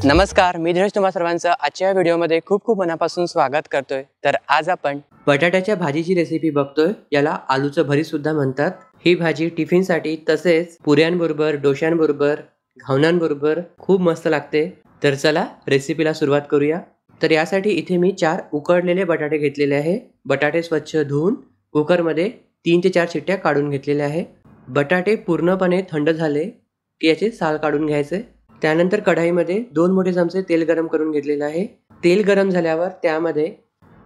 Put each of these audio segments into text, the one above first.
नमस्कार, मी धीरज तुम्हा सर्वांचं आजच्या व्हिडिओमध्ये खूप खूप मनापासून स्वागत करतोय। तर आज आपण बटाट्याच्या भाजीची रेसिपी बघतोय। याला आलूचं भरीत सुद्धा म्हणतात। ही भाजी टिफिनसाठी तसेच पुऱ्यांबरोबर, डोशांबरोबर, घावणांबरोबर खूप मस्त लागते। तर चला रेसिपीला सुरुवात करूया। तर यासाठी इथे मी 4 उकडलेले बटाटे घेतलेले आहे। बटाटे स्वच्छ धुवून कुकरमध्ये 3 ते 4 शिट्ट्या काढून घेतलेल्या आहे। बटाटे पूर्णपणे थंड झाले की याचे साल काढून घ्यायचे। त्यानंतर कढाईमध्ये 2 मोठे चमचे तेल गरम करून घेतलेले आहे। तेल गरम झाल्यावर त्यामध्ये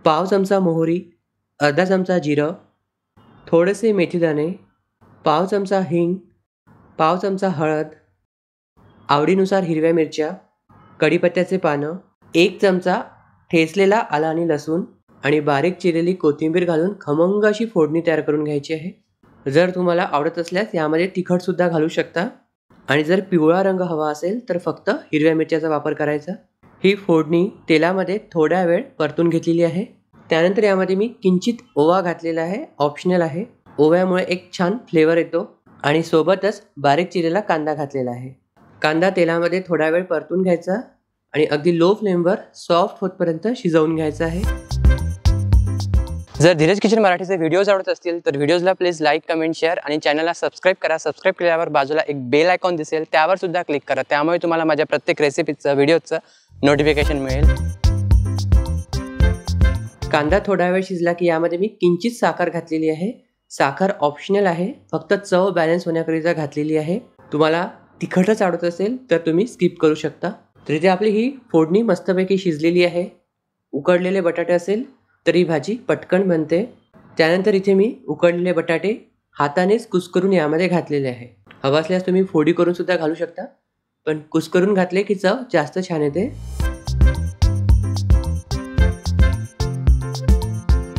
पाव चमचा मोहरी, अर्धा चमचा जिरं, थोडेसे मेथीदाणे, पाव चमचा हिंग, पाव चमचा हळद, आवडीनुसार हिरव्या मिरच्या, कढीपत्त्याचे पानं, 1 चमचा ठेचलेला आला आणि लसूण आणि बारीक चिरलेली कोथिंबीर घालून खमंग अशी फोडणी तयार करून घ्यायची आहे। जर तुम्हाला आवडत असल्यास यामध्ये तिखट सुद्धा घालू शकता आणि जर पिवळा रंग हवा असेल तर फक्त हिरव्या मिरच्याचा वापर करायचा। ही फोडणी तेलामध्ये थोडा वेळ परतून घेतलेली आहे। त्यानंतर यामध्ये मी किंचित ओवा घातलेला आहे, ऑप्शनल आहे। ओव्यामुळे एक छान फ्लेवर येतो आणि सोबतच बारीक चिरलेला कांदा घातलेला आहे। कांदा तेलामध्ये थोडा वेळ परतून घ्यायचा आणि अगदी लो फ्लेमवर सॉफ्ट होतपर्यंत शिजवून घ्यायचा आहे। जर धीरज किचन मराठीचे व्हिडिओज आवडत असतील तर व्हिडिओजला प्लीज लाईक, कमेंट, शेअर आणि चॅनलला सबस्क्राईब करा। सबस्क्राईब केल्यावर बाजूला एक बेल आयकॉन दिसेल, त्यावर सुद्धा क्लिक करा। त्यामुळे तुम्हाला माझ्या प्रत्येक रेसिपीचं, व्हिडिओचं नोटिफिकेशन मिळेल। कांदा थोडा वेळ शिजला की यामध्ये मी किंचित साखर घातलेली आहे। साखर ऑप्शनल आहे, फक्त चव बॅलन्स होण्याकरिता घातलेली आहे। तुम्हाला तिखटच आवडत असेल तर तुम्ही स्किप करू शकता। तर इथे आपली ही फोडणी मस्तपैकी शिजलेली आहे। उकडलेले बटाटे असेल तर ही भाजी पटकन बनते। त्यानंतर इथे मी उकडलेले बटाटे हातानेच कुस्करून यामध्ये घातलेले आहे। हवं असल्यास तुम्ही फोडी करून सुद्धा घालू शकता, पण कुस्करून घातले की चव जास्त छान येते।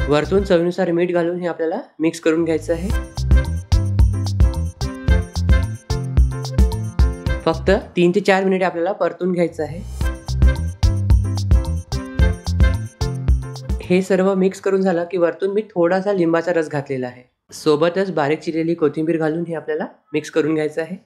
वरतून चवीनुसार मीठ घालून हे आपल्याला मिक्स करून घ्यायचं आहे। फक्त 3 ते 4 मिनिटे आपल्याला परतून घ्यायचं आहे। हे सर्व मिक्स करून झालं की वरतून मी थोडासा लिंबाचा रस घातलेला आहे। सोबतच बारीक चिरलेली कोथिंबीर घालून हे आपल्याला मिक्स करून घ्यायचं आहे।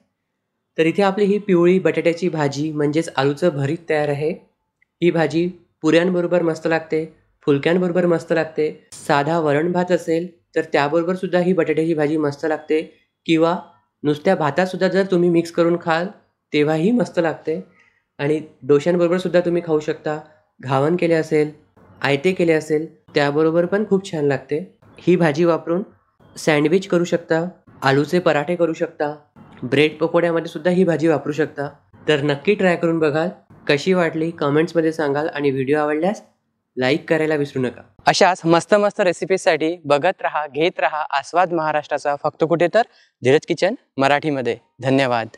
तर इथे आपली ही पिवळी बटाट्याची भाजी म्हणजेच आलूचं भरीत तयार आहे। ही भाजी पुऱ्यांबरोबर मस्त लागते, फुलक्यांबरोबर मस्त लागते। साधा वरण भात असेल तर त्याबरोबर सुद्धा ही बटाट्याची भाजी मस्त लागते किंवा नुसत्या भातात सुद्धा जर तुम्ही मिक्स करून खाल तेव्हाही मस्त लागते। आणि डोशांबरोबर सुद्धा तुम्ही खाऊ शकता। घावण केले असेल, आयते केले असेल त्याबरोबर पण खूप छान लागते। ही भाजी वापरून सँडविच करू शकता, आलूचे पराठे करू शकता, ब्रेड पकोड्यामध्ये सुद्धा ही भाजी वापरू शकता। तर नक्की ट्राय करून बघाल। कशी वाटली कमेंट्समध्ये सांगाल आणि व्हिडिओ आवडल्यास लाईक करायला विसरू नका। अशाच मस्त मस्त रेसिपीजसाठी बघत रहा, घेत रहा आस्वाद महाराष्ट्राचा, फक्त कुठे तर धीरज किचन मराठीमध्ये। धन्यवाद।